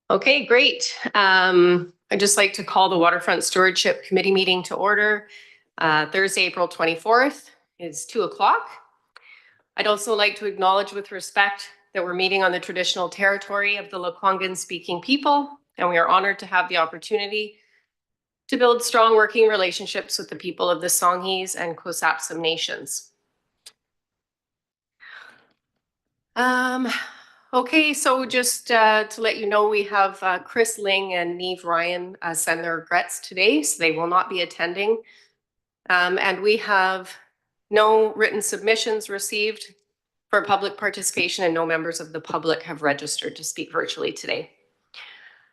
Okay, great. I'd just like to call the Waterfront Stewardship Committee meeting to order. Thursday, April 24th is 2:00. I'd also like to acknowledge with respect that we're meeting on the traditional territory of the Lekwungen speaking people, and we are honored to have the opportunity to build strong working relationships with the people of the Songhees and Kosapsum nations. Okay, so just to let you know, we have Chris Ling and Neve Ryan send their regrets today, so they will not be attending. And we have no written submissions received for public participation, and no members of the public have registered to speak virtually today.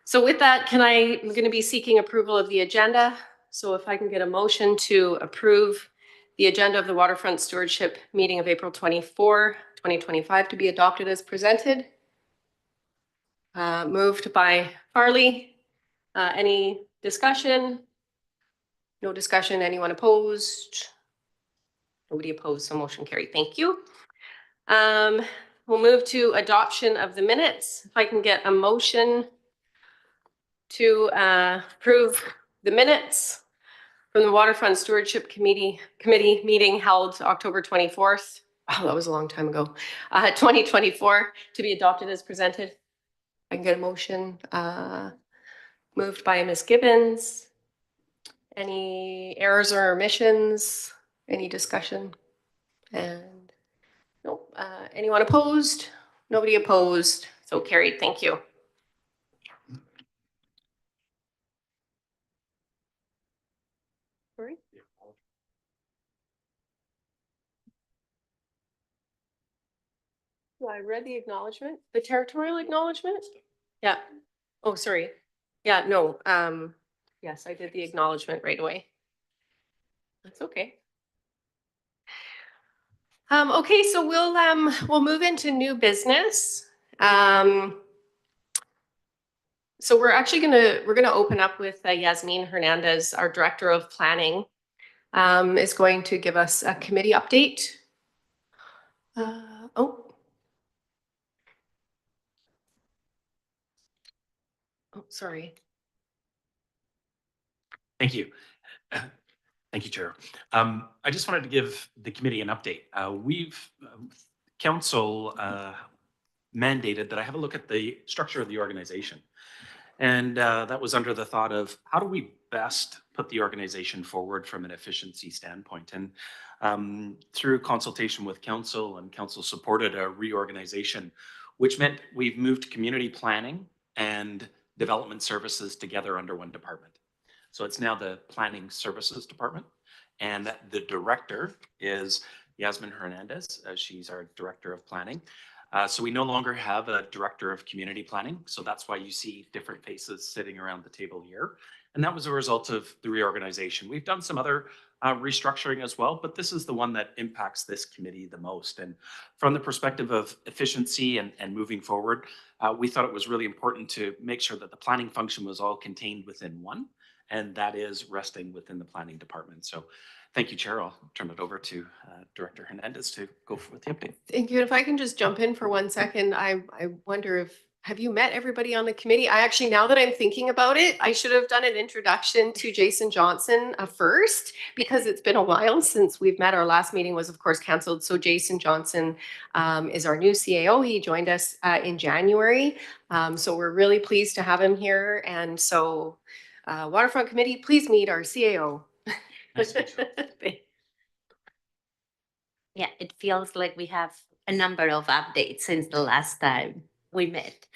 So with that, I'm going to be seeking approval of the agenda. So if I can get a motion to approve the agenda of the Waterfront Stewardship meeting of April 24, 2025 to be adopted as presented. Moved by Farley. Any discussion? No discussion. Anyone opposed? Nobody opposed, so motion carried. Thank you. We'll move to adoption of the minutes. If I can get a motion to approve the minutes from the Waterfront Stewardship Committee meeting held October 24th. Oh, that was a long time ago. 2024 to be adopted as presented. I can get a motion. Moved by Ms. Gibbons. Any errors or omissions? Any discussion? And nope. Anyone opposed? Nobody opposed. So carried. Thank you. Sorry? So I read the acknowledgement, the territorial acknowledgement. Yeah. Oh, sorry. Yeah, no. Yes, I did the acknowledgement right away. That's okay. Okay, so we'll move into new business. So we're actually gonna open up with Yazmin Hernandez, our Director of Planning, is going to give us a committee update. Sorry. Thank you. Thank you, Chair. I just wanted to give the committee an update. Council mandated that I have a look at the structure of the organization. And that was under the thought of how do we best put the organization forward from an efficiency standpoint. And through consultation with council, and council supported a reorganization, which meant we've moved community planning and development services together under one department. So it's now the Planning Services Department, and the director is Yazmin Hernandez. She's our Director of Planning. So we no longer have a Director of Community Planning. So that's why you see different faces sitting around the table here. And that was a result of the reorganization. We've done some other restructuring as well, but this is the one that impacts this committee the most. And from the perspective of efficiency and moving forward, we thought it was really important to make sure that the planning function was all contained within one, and that is resting within the planning department. So thank you, Chair. I'll turn it over to Director Hernandez to go with the update. Thank you. If I can just jump in for 1 second, I wonder have you met everybody on the committee? I actually, now that I'm thinking about it, I should have done an introduction to Jason Johnson first, because it's been a while since we've met. Our last meeting was, of course, canceled. So Jason Johnson is our new CAO. He joined us in January. So we're really pleased to have him here. And so Waterfront Committee, please meet our CAO. Nice to meet you. Yeah, it feels like we have a number of updates since the last time we met.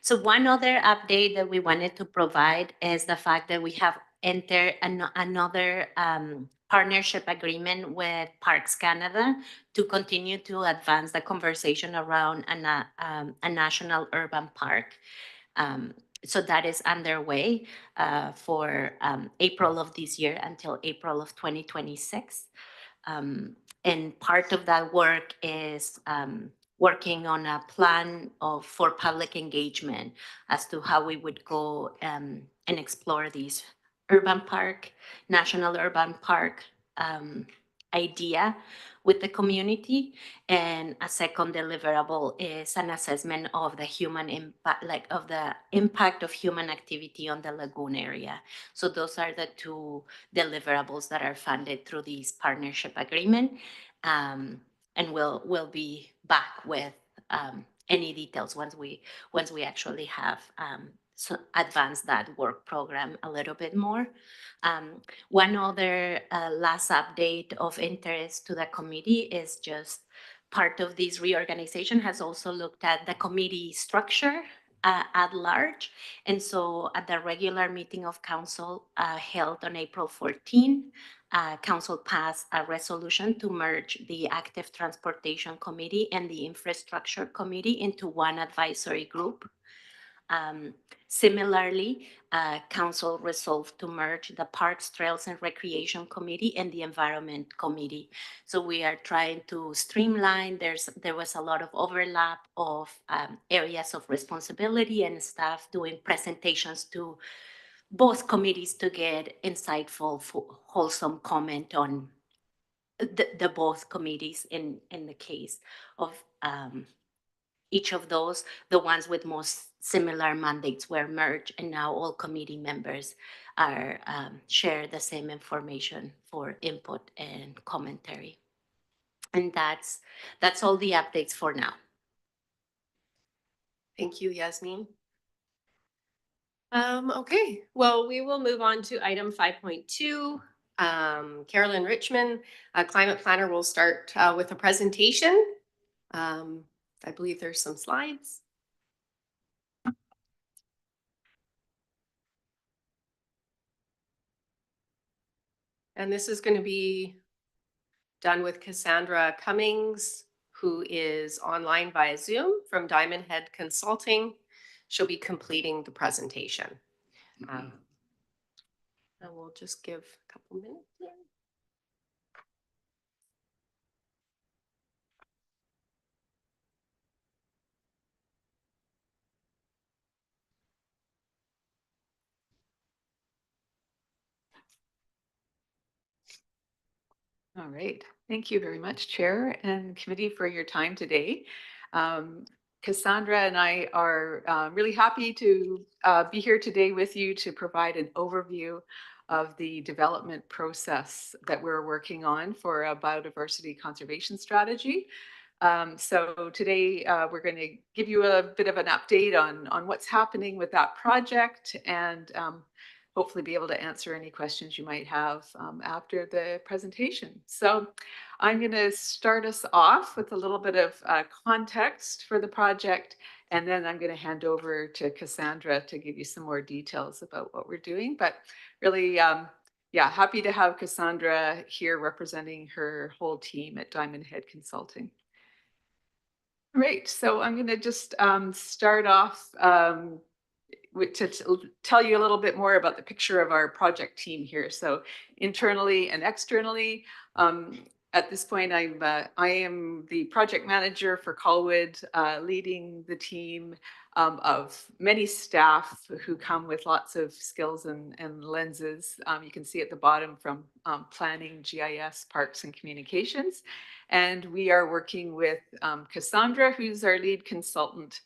So one other update that we wanted to provide is the fact that we have entered another partnership agreement with Parks Canada to continue to advance the conversation around a national urban park. So that is underway for April of this year until April of 2026. And part of that work is working on a plan for public engagement as to how we would go and explore these national urban park idea with the community. And a second deliverable is an assessment of the human impact, like of the impact of human activity on the lagoon area. So those are the two deliverables that are funded through this partnership agreement. And we'll be back with any details once we actually have so advance that work program a little bit more. One other last update of interest to the committee is just part of this reorganization has also looked at the committee structure at large. And so at the regular meeting of council held on April 14, council passed a resolution to merge the Active Transportation Committee and the Infrastructure Committee into one advisory group. Similarly, council resolved to merge the Parks, Trails, and Recreation Committee and the Environment Committee. So we are trying to streamline. There was a lot of overlap of areas of responsibility and staff doing presentations to both committees to get insightful, wholesome comment on the both committees in the case of each of those. The ones with most similar mandates were merged, and now all committee members are share the same information for input and commentary. And that's all the updates for now. Thank you, Yazmin. Okay, well, we will move on to item 5.2. Carolyn Richman, a climate planner, will start with a presentation. I believe there's some slides. And this is going to be done with Cassandra Cummings, who is online via Zoom from Diamond Head Consulting. She'll be completing the presentation. And we'll just give a couple minutes here. All right. Thank you very much, Chair and Committee, for your time today. Cassandra and I are really happy to be here today with you to provide an overview of the development process that we're working on for a biodiversity conservation strategy. So today we're going to give you a bit of an update on what's happening with that project and hopefully be able to answer any questions you might have after the presentation. So I'm going to start us off with a little bit of context for the project, and then I'm going to hand over to Cassandra to give you some more details about what we're doing. But really, yeah, happy to have Cassandra here representing her whole team at Diamond Head Consulting. Great. So I'm going to just start off to tell you a little bit more about the picture of our project team here. So internally and externally, at this point, I am the project manager for Colwood, leading the team of many staff who come with lots of skills and lenses. You can see at the bottom from planning, GIS, parks, and communications. And we are working with Cassandra, who's our lead consultant,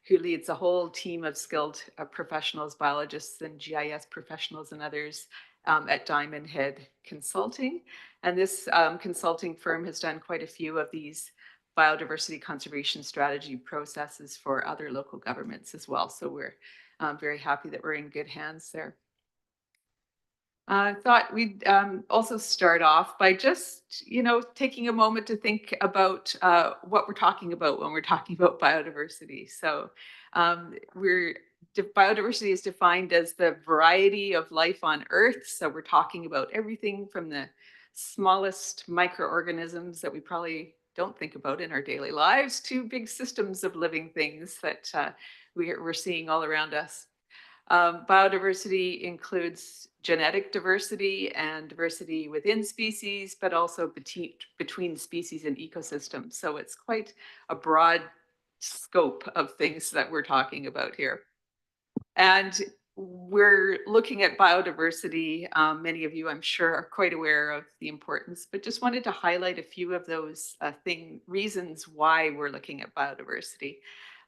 who leads a whole team of skilled professionals, biologists and GIS professionals and others at Diamond Head Consulting. And this consulting firm has done quite a few of these biodiversity conservation strategy processes for other local governments as well. So we're very happy that we're in good hands there. I thought we'd also start off by just, taking a moment to think about what we're talking about when we're talking about biodiversity. So biodiversity is defined as the variety of life on Earth. So we're talking about everything from the smallest microorganisms that we probably don't think about in our daily lives to big systems of living things that we're seeing all around us. Biodiversity includes genetic diversity and diversity within species, but also between species and ecosystems. So it's quite a broad scope of things that we're talking about here. And we're looking at biodiversity. Many of you, I'm sure, are quite aware of the importance, but just wanted to highlight a few of those reasons why we're looking at biodiversity.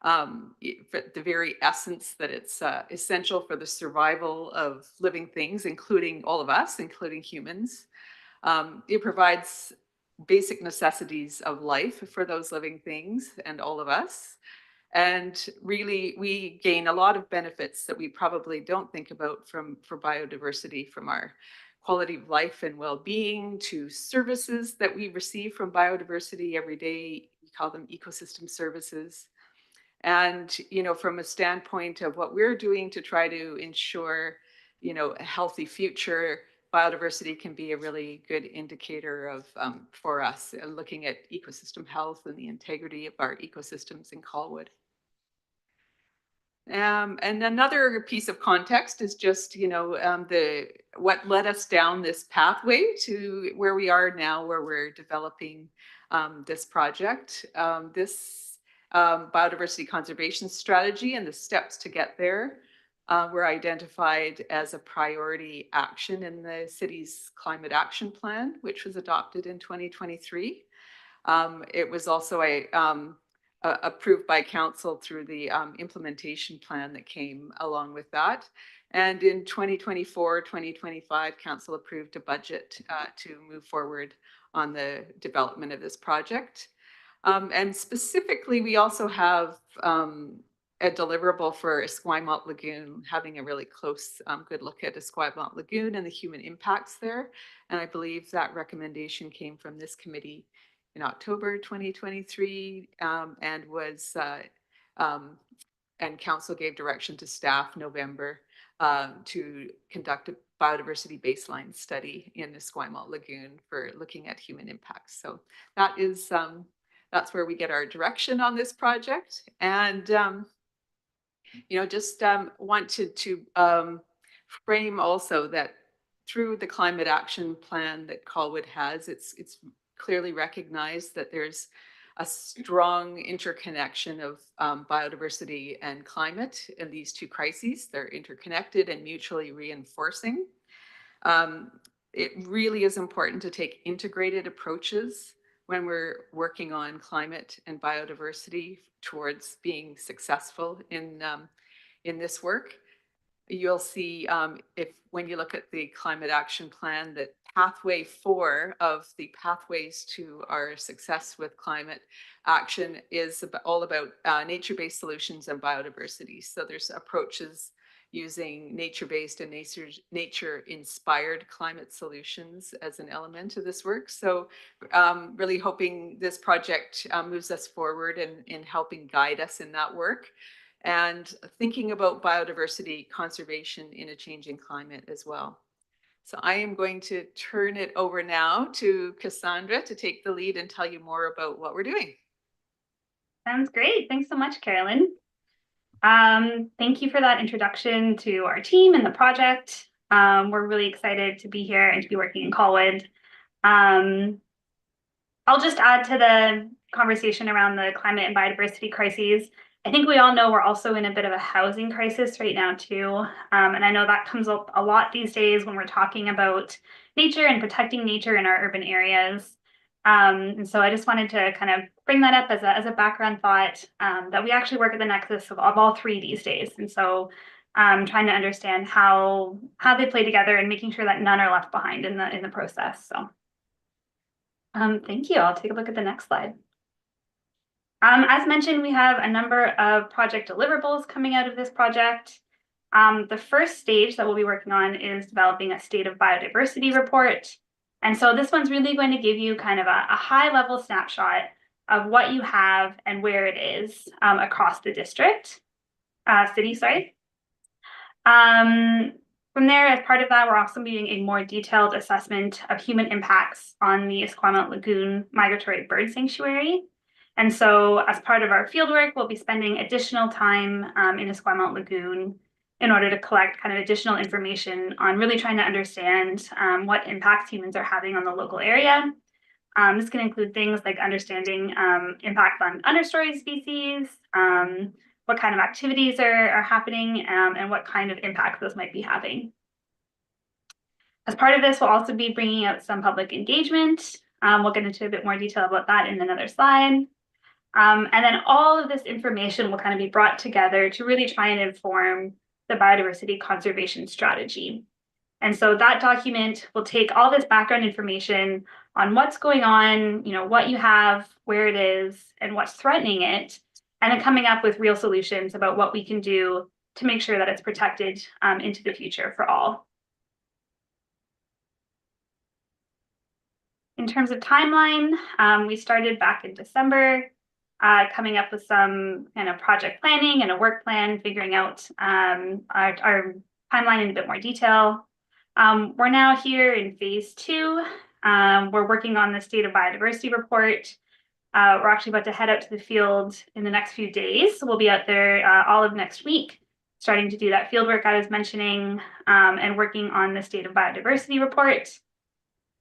For the very essence that it's essential for the survival of living things, including all of us, including humans. It provides basic necessities of life for those living things and all of us. And really, we gain a lot of benefits that we probably don't think about for biodiversity, from our quality of life and well-being to services that we receive from biodiversity every day. We call them ecosystem services. And, you know, from a standpoint of what we're doing to try to ensure, you know, a healthy future, biodiversity can be a really good indicator of for us, looking at ecosystem health and the integrity of our ecosystems in Colwood. And another piece of context is just, you know, what led us down this pathway to where we are now, where we're developing this project. This biodiversity conservation strategy and the steps to get there were identified as a priority action in the city's climate action plan, which was adopted in 2023. It was also approved by council through the implementation plan that came along with that. And in 2024, 2025, council approved a budget to move forward on the development of this project. And specifically, we also have a deliverable for Esquimalt Lagoon, having a really close, good look at Esquimalt Lagoon and the human impacts there. And I believe that recommendation came from this committee in October 2023, and was and council gave direction to staff November to conduct a biodiversity baseline study in the Esquimalt Lagoon for looking at human impacts. So that is that's where we get our direction on this project. And you know, just wanted to frame also that through the climate action plan that Colwood has, it's clearly recognized that there's a strong interconnection of biodiversity and climate in these two crises. They're interconnected and mutually reinforcing. It really is important to take integrated approaches when we're working on climate and biodiversity towards being successful in this work. You'll see when you look at the climate action plan that pathway 4 of the pathways to our success with climate action is all about nature-based solutions and biodiversity. So there's approaches using nature-based and nature-inspired climate solutions as an element of this work. So really hoping this project moves us forward in helping guide us in that work, and thinking about biodiversity conservation in a changing climate as well. So I am going to turn it over now to Cassandra to take the lead and tell you more about what we're doing. Sounds great. Thanks so much, Carolyn. Thank you for that introduction to our team and the project. We're really excited to be here and to be working in Colwood. I'll just add to the conversation around the climate and biodiversity crises. I think we all know we're also in a bit of a housing crisis right now too. And I know that comes up a lot these days when we're talking about nature and protecting nature in our urban areas. And so I just wanted to kind of bring that up as a background thought, that we actually work at the nexus of all three these days. And so trying to understand how they play together and making sure that none are left behind in the process. So thank you. I'll take a look at the next slide. As mentioned, we have a number of project deliverables coming out of this project. The first stage that we'll be working on is developing a state of biodiversity report. And so this one's really going to give you kind of a high-level snapshot of what you have and where it is across the city, sorry. From there, as part of that, we're also doing a more detailed assessment of human impacts on the Esquimalt Lagoon Migratory Bird Sanctuary. And so as part of our fieldwork, we'll be spending additional time in Esquimalt Lagoon in order to collect kind of additional information on really trying to understand what impacts humans are having on the local area. This can include things like understanding impacts on understory species, what what kind of activities are happening, and what kind of impact those might be having. As part of this, we'll also be bringing out some public engagement. We'll get into a bit more detail about that in another slide. And then all of this information will kind of be brought together to really try and inform the biodiversity conservation strategy. And so that document will take all this background information on what's going on, what you have, where it is, and what's threatening it, and then coming up with real solutions about what we can do to make sure that it's protected into the future for all. In terms of timeline, we started back in December, coming up with some kind of project planning and a work plan, figuring out our timeline in a bit more detail. We're now here in phase 2. We're working on the state of biodiversity report. We're actually about to head out to the field in the next few days. So we'll be out there all of next week, starting to do that field work I was mentioning, and working on the state of biodiversity report.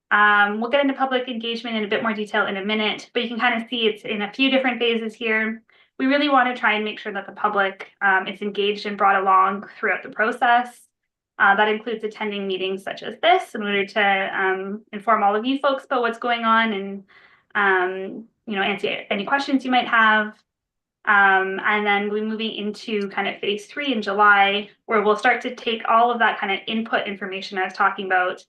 We'll get into public engagement in a bit more detail in a minute, but you can kind of see it's in a few different phases here. We really want to try and make sure that the public is engaged and brought along throughout the process. That includes attending meetings such as this in order to inform all of you folks about what's going on and answer any questions you might have. And then we're moving into kind of phase 3 in July, where we'll start to take all of that kind of input information I was talking about.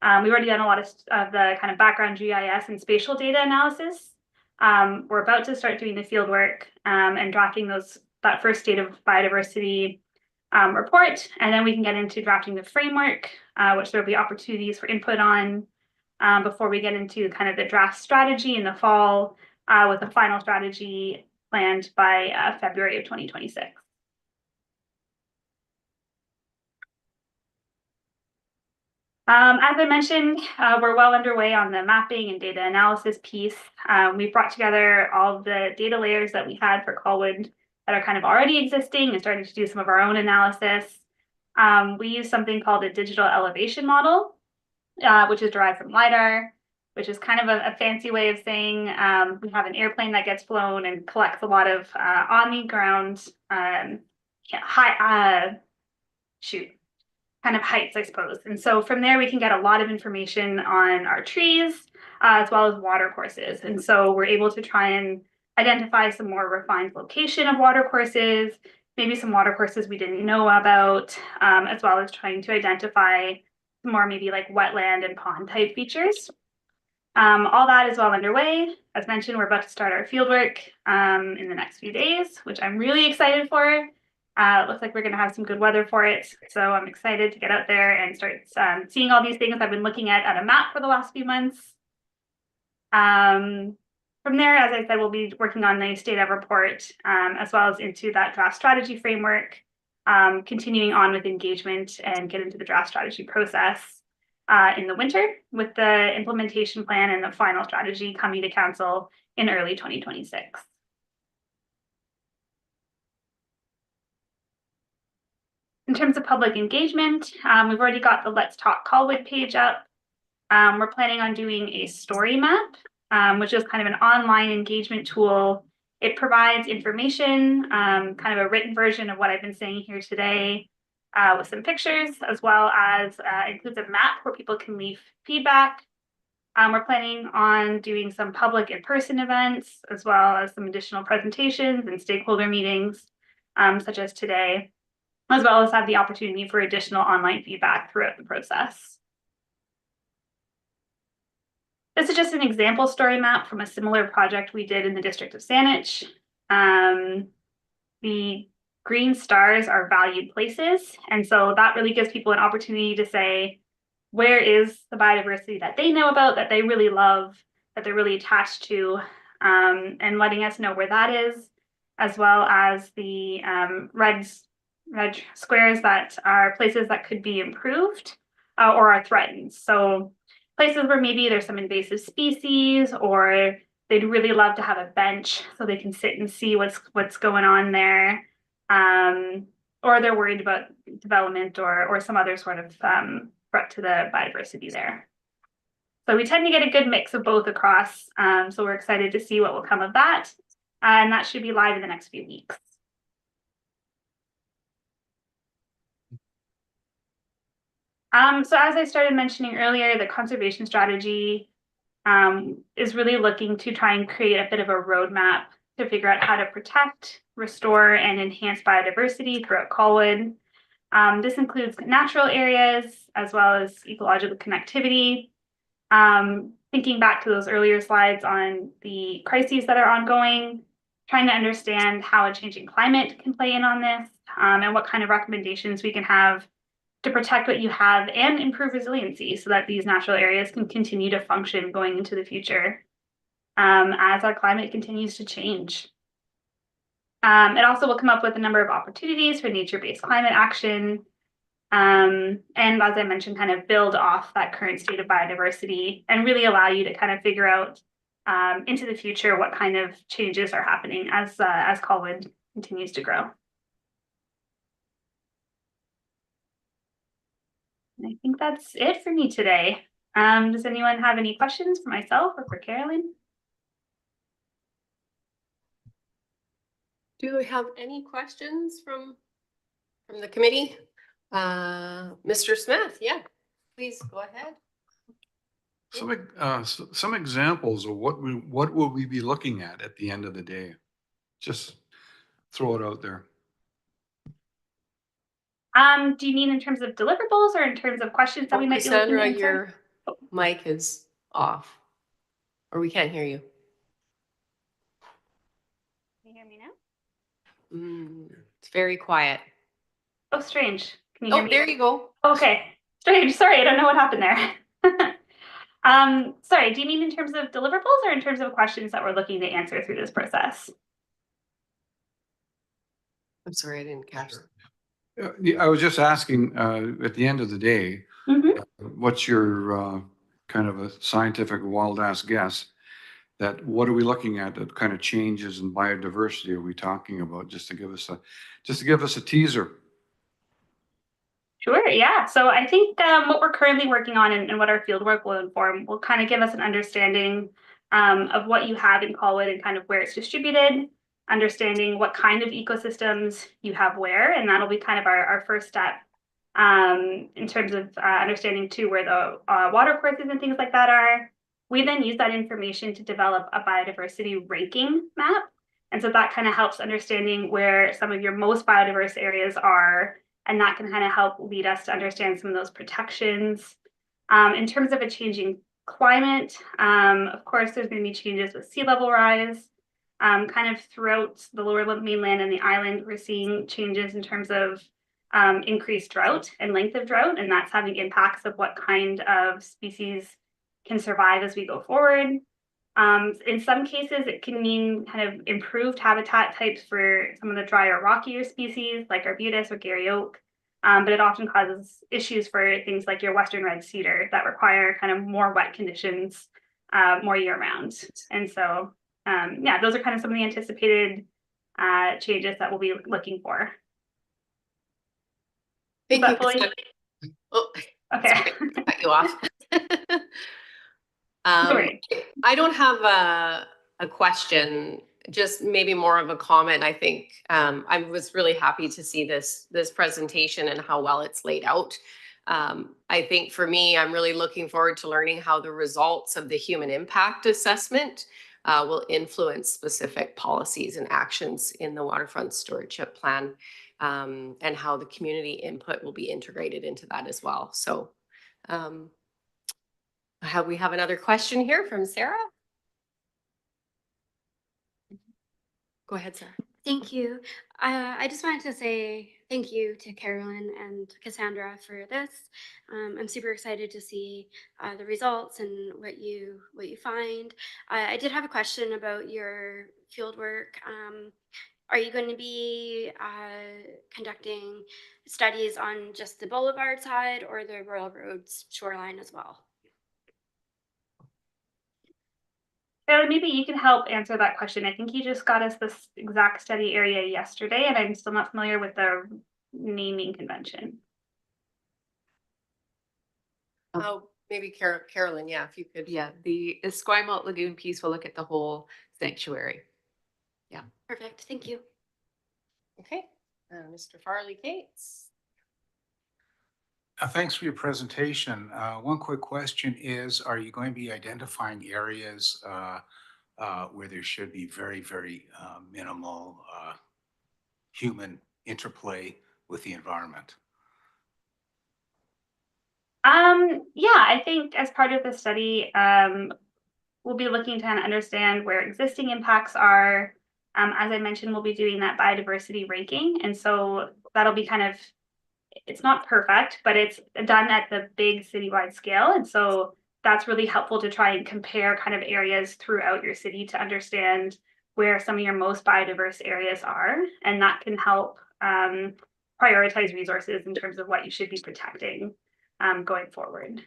We've already done a lot of the kind of background GIS and spatial data analysis. We're about to start doing the field work and drafting that first state of biodiversity report, and then we can get into drafting the framework, which there will be opportunities for input on before we get into kind of the draft strategy in the fall, with a final strategy planned by February of 2026. As I mentioned, we're well underway on the mapping and data analysis piece. We've brought together all of the data layers that we had for Colwood that are kind of already existing and starting to do some of our own analysis. We use something called a digital elevation model, which is derived from LiDAR, which is kind of a fancy way of saying we have an airplane that gets flown and collects a lot of on the ground kind of heights, I suppose. And so from there, we can get a lot of information on our trees, as well as water courses. And so we're able to try and identify some more refined location of water courses, maybe some water courses we didn't know about, as well as trying to identify more maybe like wetland and pond type features. All that is well underway. As mentioned, we're about to start our fieldwork in the next few days, which I'm really excited for. It looks like we're going to have some good weather for it. So I'm excited to get out there and start seeing all these things I've been looking at a map for the last few months. From there, as I said, we'll be working on the state of report, as well as into that draft strategy framework, continuing on with engagement and get into the draft strategy process in the winter, with the implementation plan and the final strategy coming to council in early 2026. In terms of public engagement, we've already got the Let's Talk Colwood page up. We're planning on doing a story map, which is kind of an online engagement tool. It provides information, kind of a written version of what I've been saying here today, with some pictures, as well as includes a map where people can leave feedback. We're planning on doing some public in-person events, as well as some additional presentations and stakeholder meetings, such as today, as well as have the opportunity for additional online feedback throughout the process. This is just an example story map from a similar project we did in the district of Saanich. The green stars are valued places, and so that really gives people an opportunity to say, where is the biodiversity that they know about, that they really love, that they're really attached to, and letting us know where that is, as well as the red squares that are places that could be improved or are threatened. So places where maybe there's some invasive species, or they'd really love to have a bench so they can sit and see what's going on there, or they're worried about development or some other sort of threat to the biodiversity there. So we tend to get a good mix of both across, so we're excited to see what will come of that, and that should be live in the next few weeks. So as I started mentioning earlier, the conservation strategy is really looking to try and create a bit of a roadmap to figure out how to protect, restore, and enhance biodiversity throughout Colwood. This includes natural areas as well as ecological connectivity. Thinking back to those earlier slides on the crises that are ongoing, trying to understand how a changing climate can play in on this, and what kind of recommendations we can have to protect what you have and improve resiliency so that these natural areas can continue to function going into the future as our climate continues to change. It also will come up with a number of opportunities for nature-based climate action. And as I mentioned, kind of build off that current state of biodiversity and really allow you to kind of figure out into the future what kind of changes are happening as Colwood continues to grow. And I think that's it for me today. Does anyone have any questions for myself or for Carolyn? Do we have any questions from the committee? Mr. Smith, yeah, please go ahead. Some examples of what will we be looking at the end of the day? Just throw it out there. Do you mean in terms of deliverables or in terms of questions that we might be looking to Cassandra, answer? your mic is off, or we can't hear you. Can you hear me now? It's very quiet. Oh, strange. Can you hear Oh, me? there you go. Okay, strange. Sorry, I don't know what happened there. Sorry, do you mean in terms of deliverables or in terms of questions that we're looking to answer through this process? I'm sorry, I didn't catch that. I was just asking, at the end of the day, what's your kind of a scientific wild ass guess that what are we looking at? That kind of changes in biodiversity are we talking about? Just to give us a teaser. Sure, yeah. So I think what we're currently working on and what our fieldwork will inform will kind of give us an understanding of what you have in Colwood and kind of where it's distributed, understanding what kind of ecosystems you have where, and that'll be kind of our first step in terms of understanding too where the water courses and things like that are. We then use that information to develop a biodiversity ranking map. And so that kind of helps understanding where some of your most biodiverse areas are, and that can kind of help lead us to understand some of those protections. In terms of a changing climate, of course, there's going to be changes with sea level rise. Kind of throughout the lower mainland and the island, we're seeing changes in terms of increased drought and length of drought, and that's having impacts of what kind of species can survive as we go forward. In some cases, it can mean kind of improved habitat types for some of the drier, rockier species like arbutus or Gary oak, but it often causes issues for things like your western red cedar that require kind of more wet conditions more year round. And so, yeah, those are kind of some of the anticipated changes that we'll be looking for. Thank you. Fully... Oh, okay. Cut you off. I don't have a question, just maybe more of a comment. I think I was really happy to see this presentation and how well it's laid out. I think for me, I'm really looking forward to learning how the results of the human impact assessment will influence specific policies and actions in the Waterfront Stewardship Plan, and how the community input will be integrated into that as well. So we have another question here from Sarah. Go ahead, Sarah. Thank you. I just wanted to say thank you to Carolyn and Cassandra for this. I'm super excited to see the results and what you find. I did have a question about your field work. Are you going to be conducting studies on just the boulevard side or the railroad's shoreline as well? Maybe you can help answer that question. I think you just got us this exact study area yesterday, and I'm still not familiar with the naming convention. Oh, maybe Carolyn, yeah, if you could. Yeah, the Esquimalt Lagoon piece will look at the whole sanctuary. Yeah. Perfect. Thank you. Okay. Mr. Farley Cates. Thanks for your presentation. One quick question is, are you going to be identifying areas where there should be very minimal human interplay with the environment? Yeah, I think as part of the study, we'll be looking to kind of understand where existing impacts are. As I mentioned, we'll be doing that biodiversity ranking. And so that'll be kind of, it's not perfect, but it's done at the big citywide scale. And so that's really helpful to try and compare kind of areas throughout your city to understand where some of your most biodiverse areas are. And that can help prioritize resources in terms of what you should be protecting going forward.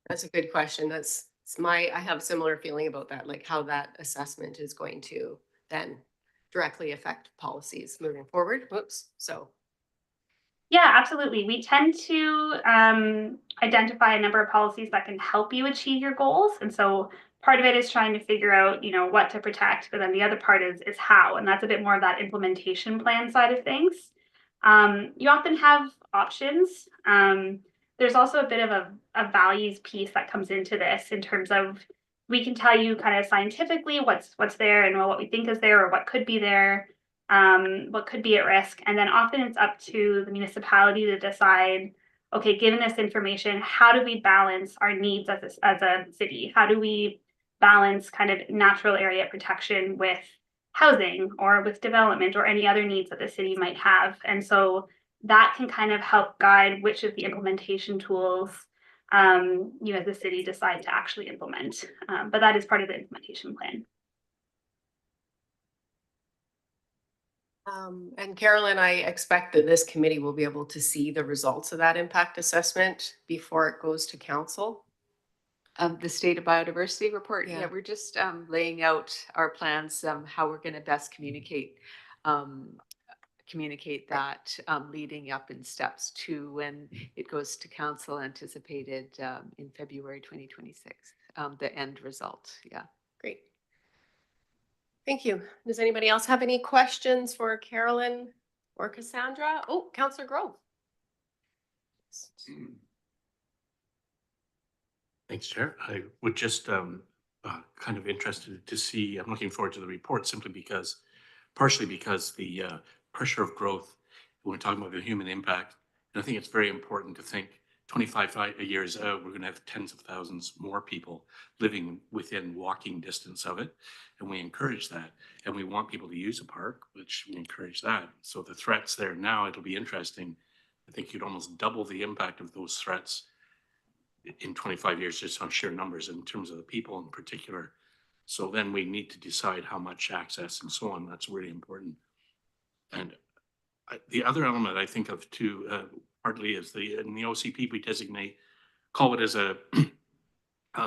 That's a good question. I have a similar feeling about that, like how that assessment is going to then directly affect policies moving forward. Whoops. So. Yeah, absolutely. We tend to identify a number of policies that can help you achieve your goals. And so part of it is trying to figure out, what to protect, but then the other part is how, and that's a bit more of that implementation plan side of things. You often have options. There's also a bit of a values piece that comes into this in terms of we can tell you kind of scientifically what's there and what we think is there or what could be there, what could be at risk. And then often it's up to the municipality to decide, okay, given this information, how do we balance our needs as a city? How do we balance kind of natural area protection with housing or with development or any other needs that the city might have? And so that can kind of help guide which of the implementation tools you as a city decide to actually implement. But that is part of the implementation plan. And Carolyn, I expect that this committee will be able to see the results of that impact assessment before it goes to council. The state of biodiversity report. Yeah. Yeah, we're just laying out our plans, how we're going to best communicate that leading up in steps to when it goes to council, anticipated in February 2026, the end result. Yeah. Great. Thank you. Does anybody else have any questions for Carolyn or Cassandra? Oh, Councillor Grove. Thanks, Chair. I would just kind of interested to see, I'm looking forward to the report partially because the pressure of growth, when we're talking about the human impact, and I think it's very important to think 25 years out, we're going to have tens of thousands more people living within walking distance of it. And we encourage that. And we want people to use a park, which we encourage that. So the threats there now, it'll be interesting. I think you'd almost double the impact of those threats in 25 years, just on sheer numbers in terms of the people in particular. So then we need to decide how much access and so on. That's really important. And the other element I think of too, partly is in the OCP, we call it as a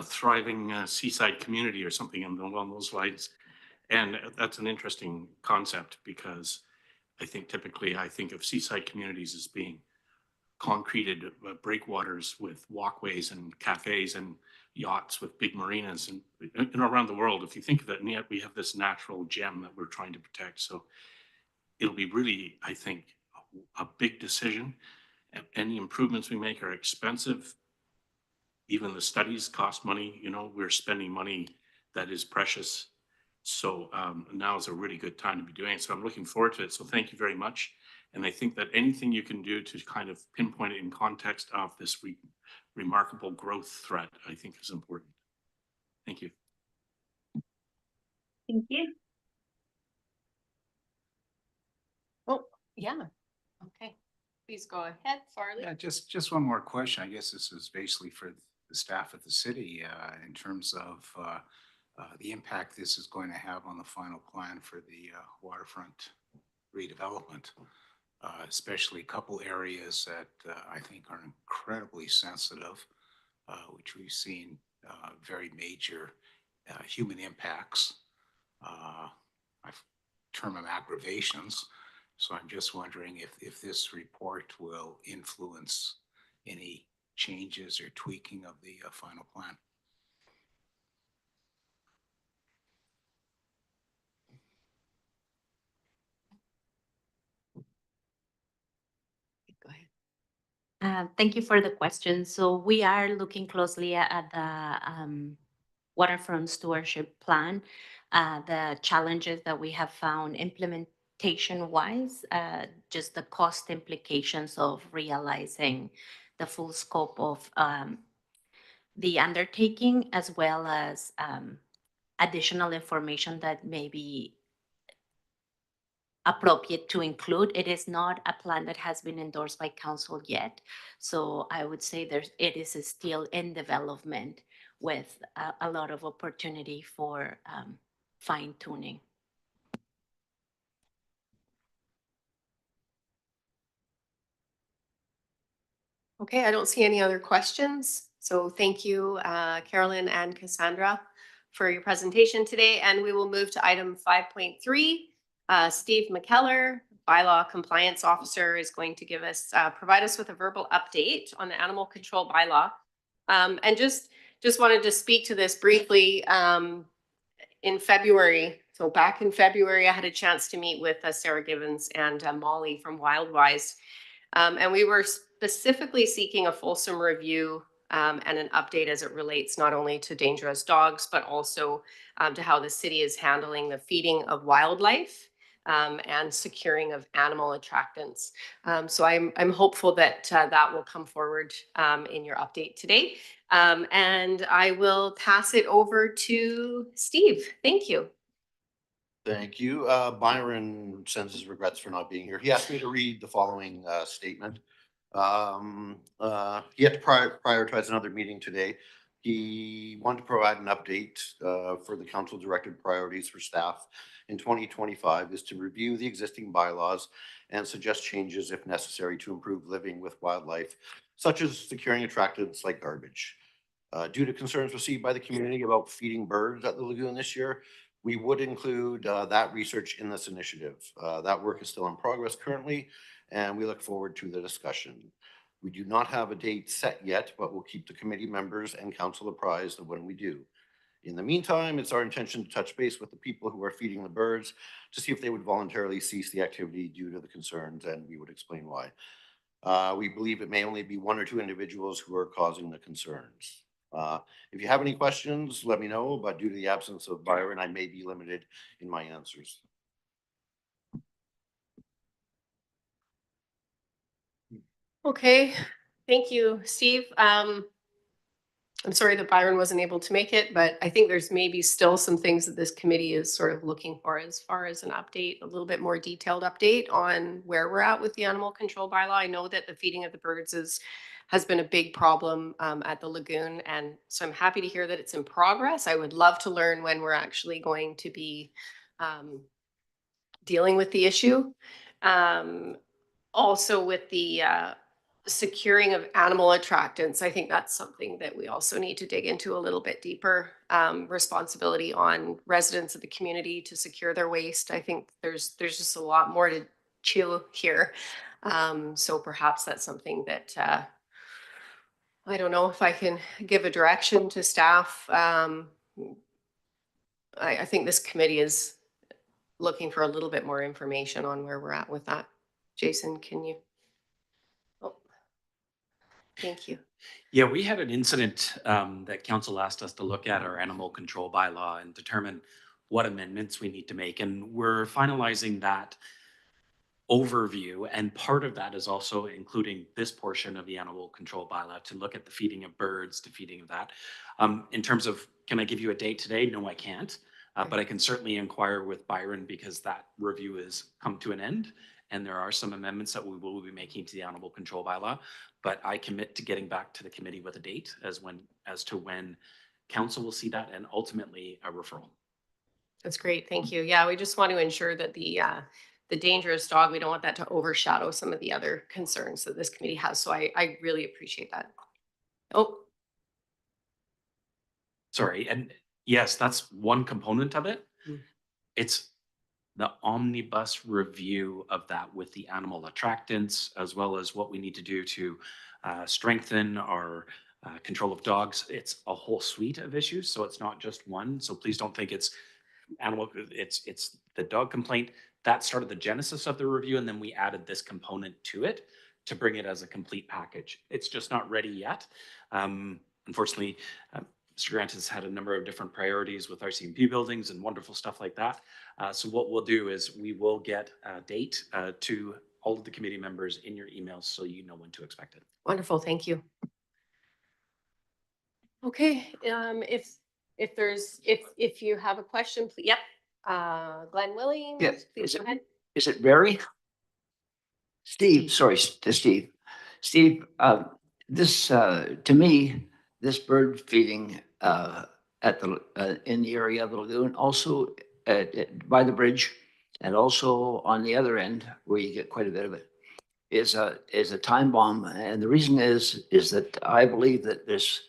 thriving seaside community or something along those lines. And that's an interesting concept because I think typically I think of seaside communities as being concreted breakwaters with walkways and cafes and yachts with big marinas and around the world. If you think of it, and yet we have this natural gem that we're trying to protect. So it'll be really, I think, a big decision. And any improvements we make are expensive. Even the studies cost money. We're spending money that is precious. So now is a really good time to be doing it. So I'm looking forward to it. So thank you very much. And I think that anything you can do to kind of pinpoint it in context of this remarkable growth threat, I think is important. Thank you. Thank you. Oh, yeah. Okay. Please go ahead, Farley. Yeah, just one more question. I guess this is basically for the staff at the city in terms of the impact this is going to have on the final plan for the waterfront redevelopment. Especially a couple areas that I think are incredibly sensitive, which we've seen very major human impacts. I term them aggravations. So I'm just wondering if this report will influence any changes or tweaking of the final plan. Go ahead. Thank you for the question. So we are looking closely at the Waterfront Stewardship Plan, the challenges that we have found implementation-wise, just the cost implications of realizing the full scope of the undertaking, as well as additional information that may be appropriate to include. It is not a plan that has been endorsed by council yet. So I would say it is still in development with a lot of opportunity for fine tuning. Okay, I don't see any other questions. So thank you, Carolyn and Cassandra, for your presentation today. And we will move to item 5.3. Steve McKellar, Bylaw Compliance Officer, is going to provide us with a verbal update on the animal control bylaw. And just wanted to speak to this briefly. In February, so back in February, I had a chance to meet with Sarah Givens and Molly from Wildwise. And we were specifically seeking a fulsome review and an update as it relates not only to dangerous dogs, but also to how the city is handling the feeding of wildlife and securing of animal attractants. So I'm hopeful that that will come forward in your update today. And I will pass it over to Steve. Thank you. Thank you. Byron sends his regrets for not being here. He asked me to read the following statement. He had to prioritize another meeting today. He wanted to provide an update for the council directed priorities for staff in 2025 is to review the existing bylaws and suggest changes if necessary to improve living with wildlife, such as securing attractants like garbage. Due to concerns received by the community about feeding birds at the lagoon this year, we would include that research in this initiative. That work is still in progress currently, and we look forward to the discussion. We do not have a date set yet, but we'll keep the committee members and council apprised of when we do. In the meantime, it's our intention to touch base with the people who are feeding the birds to see if they would voluntarily cease the activity due to the concerns, and we would explain why. We believe it may only be one or two individuals who are causing the concerns. If you have any questions, let me know, but due to the absence of Byron, I may be limited in my answers. Okay, thank you, Steve. I'm sorry that Byron wasn't able to make it, but I think there's maybe still some things that this committee is sort of looking for as far as an update, a little bit more detailed update on where we're at with the animal control bylaw. I know that the feeding of the birds has been a big problem at the lagoon, and so I'm happy to hear that it's in progress. I would love to learn when we're actually going to be dealing with the issue. Also with the securing of animal attractants, I think that's something that we also need to dig into a little bit deeper. Responsibility on residents of the community to secure their waste. I think there's just a lot more to chew here. So perhaps that's something that I don't know if I can give a direction to staff. I think this committee is looking for a little bit more information on where we're at with that. Jason, can you? Oh, thank you. Yeah, we had an incident that council asked us to look at our animal control bylaw and determine what amendments we need to make. And we're finalizing that overview. And part of that is also including this portion of the animal control bylaw to look at the feeding of birds, to feeding of that. In terms of, can I give you a date today? No, I can't. But I can certainly inquire with Byron because that review has come to an end. And there are some amendments that we will be making to the animal control bylaw. But I commit to getting back to the committee with a date as to when council will see that and ultimately a referral. That's great. Thank you. Yeah, we just want to ensure that the dangerous dog, we don't want that to overshadow some of the other concerns that this committee has. So I really appreciate that. Oh. Sorry. And yes, that's one component of it. It's the omnibus review of that with the animal attractants, as well as what we need to do to strengthen our control of dogs. It's a whole suite of issues, so it's not just one. So please don't think it's animal. It's the dog complaint that started the genesis of the review, and then we added this component to it to bring it as a complete package. It's just not ready yet. Unfortunately, Mr. Grant has had a number of different priorities with RCMP buildings and wonderful stuff like that. So what we'll do is we will get a date to all of the committee members in your emails so you know when to expect it. Wonderful, thank you. Okay, if you have a question, please, yep. Glenn Willing, Yes, please go ahead. Is it Barri? Steve, sorry, to Steve. Steve, this, to me, this bird feeding at the, in the area of the lagoon, also by the bridge, and also on the other end, where you get quite a bit of it, is a time bomb. And the reason is that I believe that there's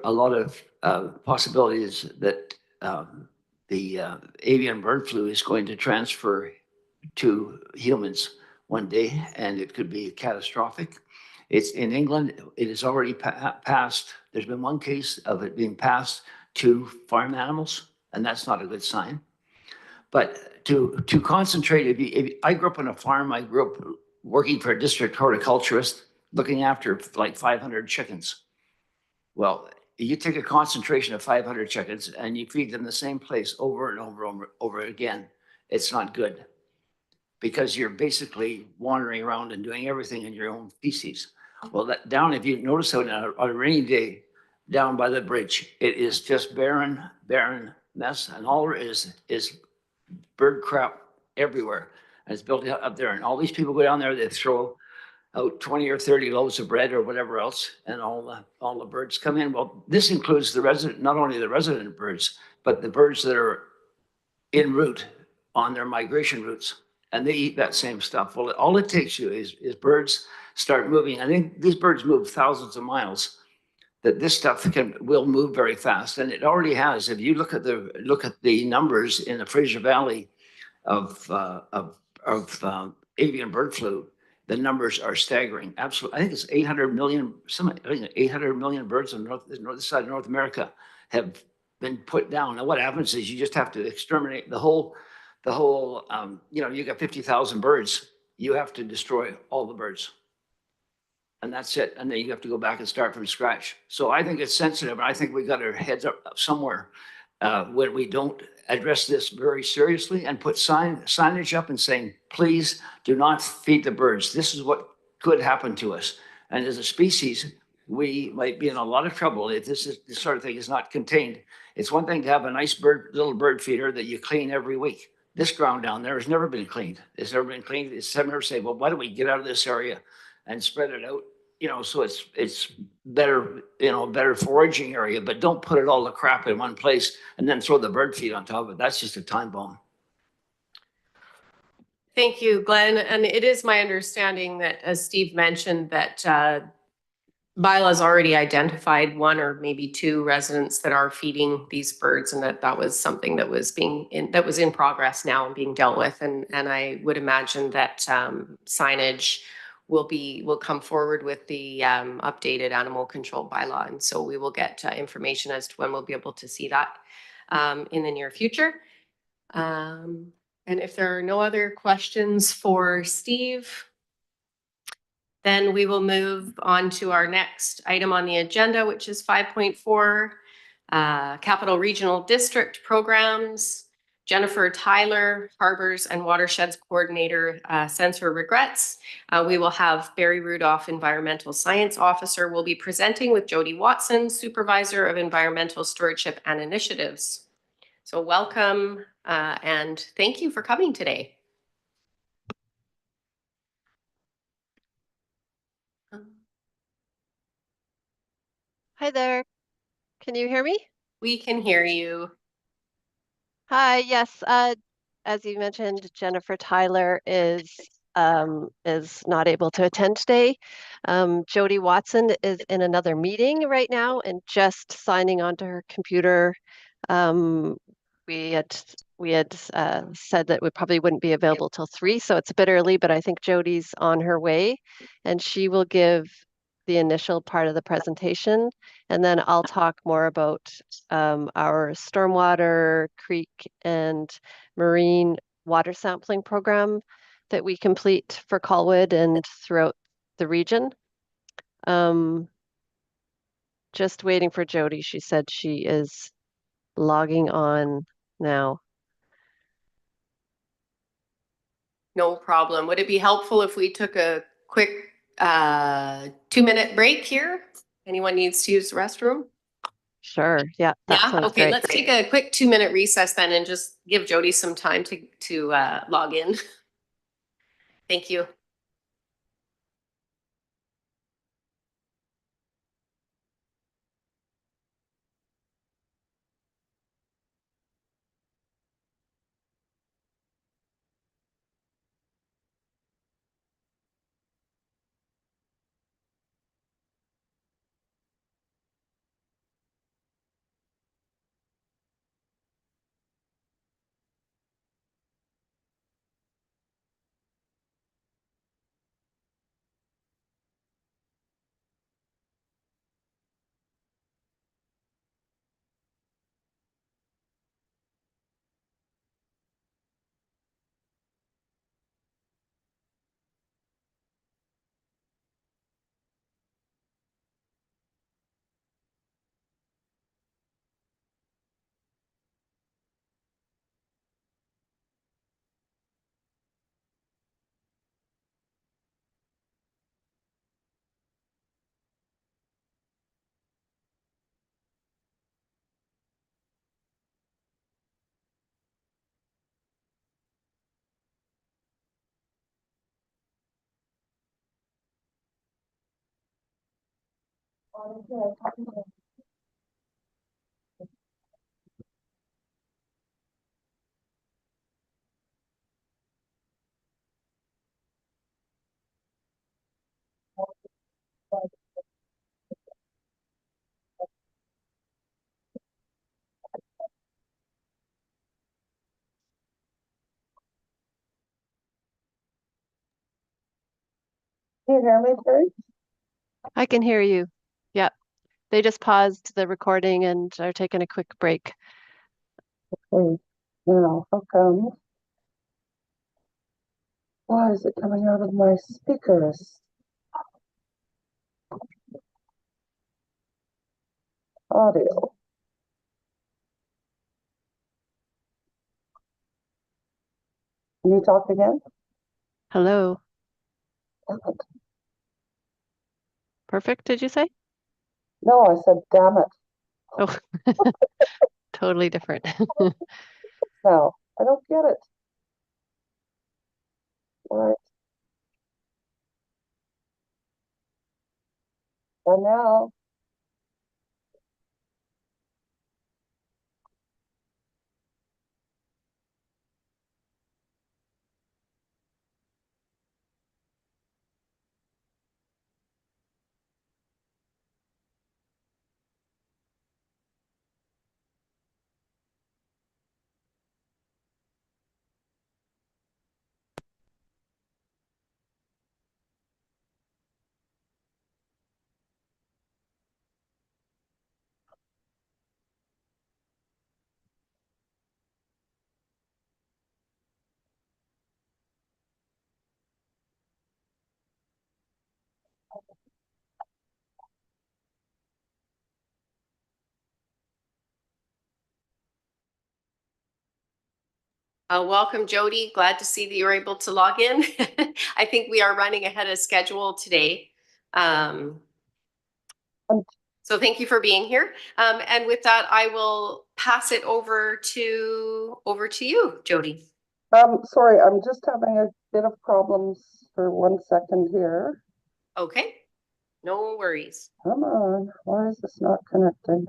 a lot of possibilities that the avian bird flu is going to transfer to humans one day, and it could be catastrophic. It's in England, it is already passed. There's been one case of it being passed to farm animals, and that's not a good sign. But to concentrate, if I grew up on a farm, I grew up working for a district horticulturist, looking after like 500 chickens. Well, you take a concentration of 500 chickens and you feed them the same place over and over again, it's not good, because you're basically wandering around and doing everything in your own feces. Well, that down, if you notice out on a rainy day, down by the bridge, it is just barren mess, and all there is bird crap everywhere. And it's built up there, and all these people go down there, they throw out 20 or 30 loaves of bread or whatever else, and all the birds come in. Well, this includes the resident, not only the resident birds, but the birds that are en route on their migration routes, and they eat that same stuff. Well, all it takes you is birds start moving. I think these birds move thousands of miles, that this stuff will move very fast, and it already has. If you look at the numbers in the Fraser Valley of avian bird flu, the numbers are staggering. Absolutely, I think it's 800 million. I think 800 million birds on the north side of North America have been put down. And what happens is you just have to exterminate the whole. You got 50,000 birds. You have to destroy all the birds, and that's it. And then you have to go back and start from scratch. So I think it's sensitive. And I think we got our heads up somewhere when we don't address this very seriously and put signage up and saying, please do not feed the birds. This is what could happen to us. And as a species, we might be in a lot of trouble if this sort of thing is not contained. It's one thing to have a nice little bird feeder that you clean every week. This ground down there has never been cleaned. It's never been cleaned. It's never say, well, why don't we get out of this area and spread it out? So it's better, better foraging area, but don't put it all the crap in one place and then throw the bird feed on top of it. That's just a time bomb. Thank you, Glenn. And it is my understanding that, as Steve mentioned, that Bylaw's already identified one or maybe two residents that are feeding these birds, and that was something that was in progress now and being dealt with. And I would imagine that signage will come forward with the updated animal control bylaw. And so we will get information as to when we'll be able to see that in the near future. And if there are no other questions for Steve, then we will move on to our next item on the agenda, which is 5.4, Capital Regional District Programs. Jennifer Tyler, Harbors and Watersheds Coordinator, sends her regrets. We will have Barri Rudolph, Environmental Science Officer, will be presenting with Jody Watson, Supervisor of Environmental Stewardship and Initiatives. So welcome and thank you for coming today. Hi there. Can you hear me? We can hear you. Hi, yes. As you mentioned, Jennifer Tyler is not able to attend today. Jody Watson is in another meeting right now and just signing onto her computer. We had said that we probably wouldn't be available till 3, so it's a bit early, but I think Jody's on her way, and she will give the initial part of the presentation, and then I'll talk more about our stormwater, creek, and marine water sampling program that we complete for Colwood and throughout the region. Just waiting for Jody. She said she is logging on now. No problem. Would it be helpful if we took a quick 2-minute break here? Anyone needs to use the restroom? Sure. Yeah, that Yeah, sounds okay, great. let's take a quick 2-minute recess then and just give Jody some time to log in. Thank you. Can you hear me, Barri? I can hear you. Yeah. They just paused the recording and are taking a quick break. Hey, now, how come? Why is it coming out of my speakers? Audio. Can you talk again? Hello. Damn it. Perfect, did you say? No, I said, damn it. Oh, totally different. Now, I don't get it. Why? And now, Welcome, Jody. Glad to see that you were able to log in. I think we are running ahead of schedule today. So thank you for being here. And with that, I will pass it over to you, Jody. sorry, I'm just having a bit of problems for 1 second here. Okay, no worries. Come on, why is this not connecting?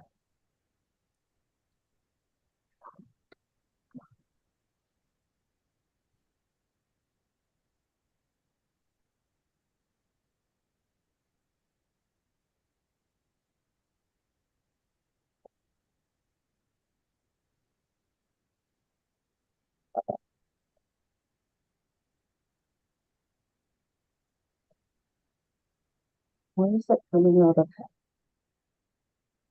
Why is it coming out of?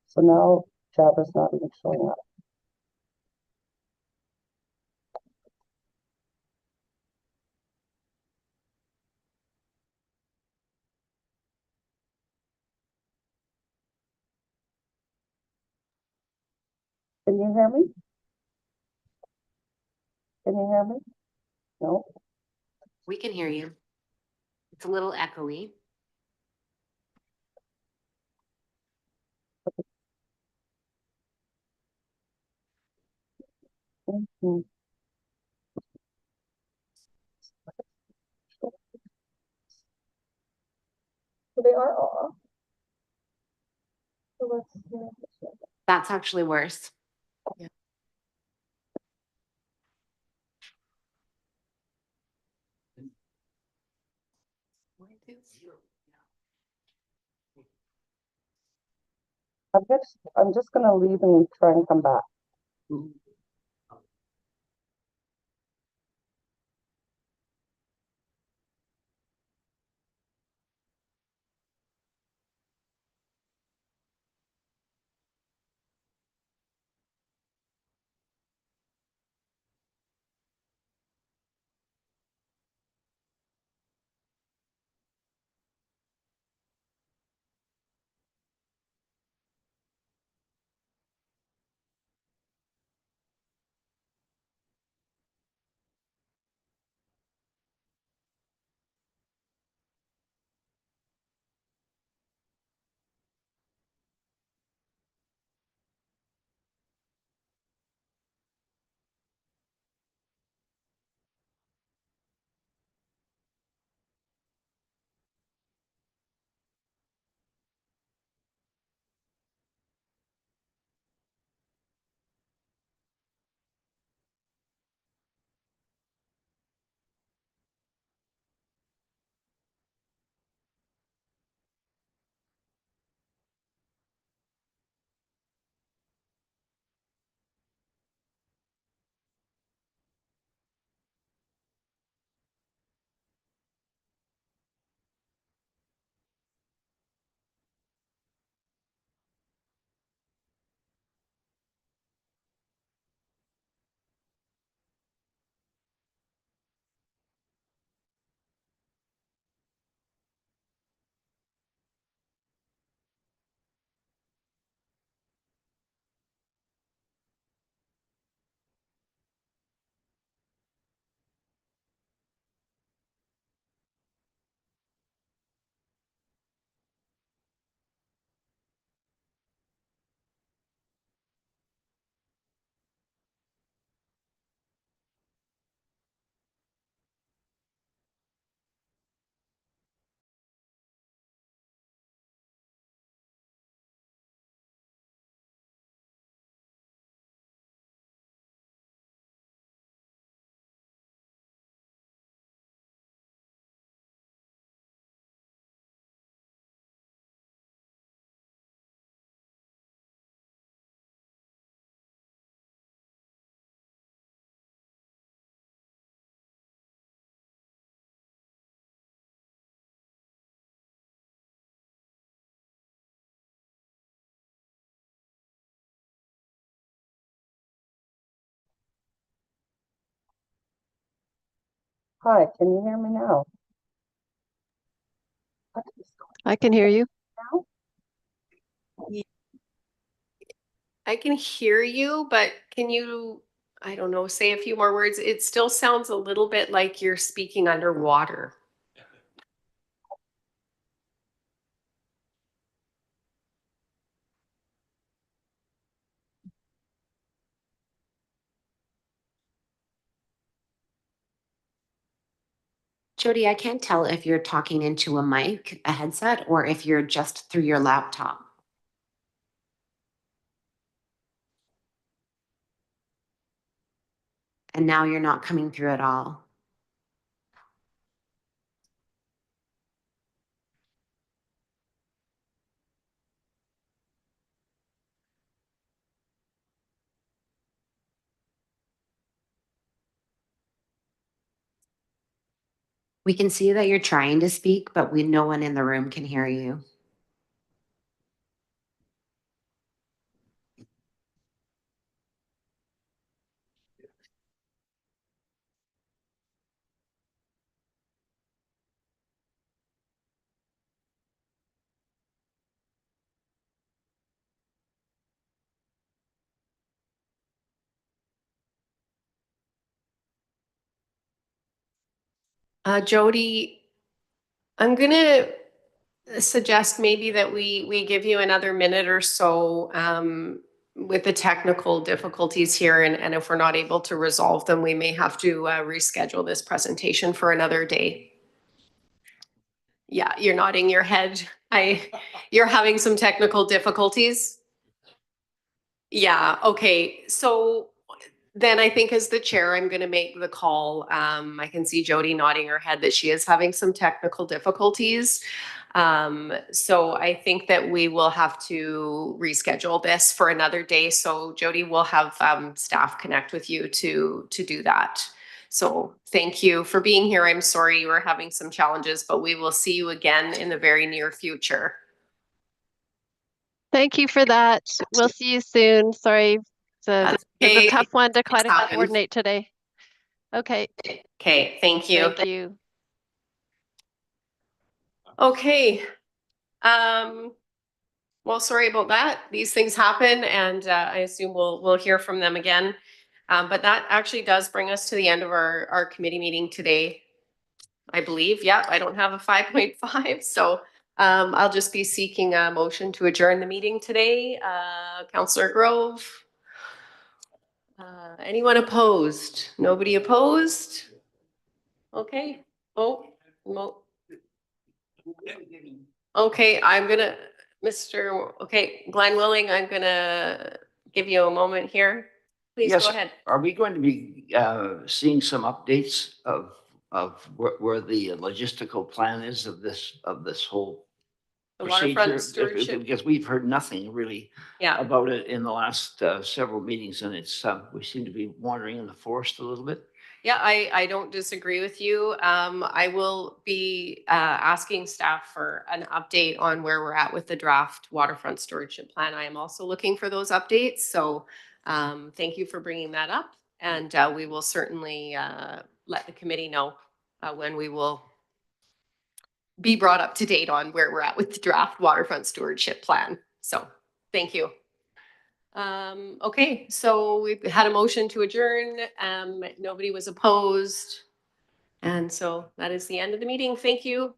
So now Java's not even showing up. Can you hear me? Can you hear me? No? We can hear you. It's a little echoey. Mhm. So they are off. So let's see. That's actually worse. I'm just gonna leave and try and come back. Hi, can you hear me now? I can hear you. Now? I can hear you, but can you, I don't know, say a few more words? It still sounds a little bit like you're speaking underwater. Jody, I can't tell if you're talking into a mic, a headset, or if you're just through your laptop. And now you're not coming through at all. We can see that you're trying to speak, but no one in the room can hear you. Jody, I'm gonna suggest maybe that we give you another minute or so with the technical difficulties here, and if we're not able to resolve them, we may have to reschedule this presentation for another day. Yeah, you're nodding your head. You're having some technical difficulties? Yeah, okay. So then I think as the chair, I'm going to make the call. I can see Jody nodding her head that she is having some technical difficulties. So I think that we will have to reschedule this for another day. So Jody will have staff connect with you to do that. So thank you for being here. I'm sorry you were having some challenges, but we will see you again in the very near future. Thank you for that. We'll see you soon. Sorry, it's a tough one to kind of coordinate today. Okay. Okay, thank you. Thank you. Okay. Well, sorry about that. These things happen, and I assume we'll hear from them again. But that actually does bring us to the end of our committee meeting today, I believe. Yeah, I don't have a 5.5, so I'll just be seeking a motion to adjourn the meeting today. Councillor Grove. Anyone opposed? Nobody opposed? Okay. Oh, okay, I'm gonna, Glenn Willing, I'm gonna give you a moment here. Please Yes. go ahead. Are we going to be seeing some updates of where the logistical plan is of this whole The procedure? Waterfront Stewardship. Because we've heard nothing really Yeah. about it in the last several meetings, and it's we seem to be wandering in the forest a little bit. Yeah, I don't disagree with you. I will be asking staff for an update on where we're at with the draft Waterfront Stewardship Plan. I am also looking for those updates. So thank you for bringing that up. And we will certainly let the committee know when we will be brought up to date on where we're at with the draft Waterfront Stewardship Plan. So thank you. Okay, so we've had a motion to adjourn. Nobody was opposed. And so that is the end of the meeting. Thank you.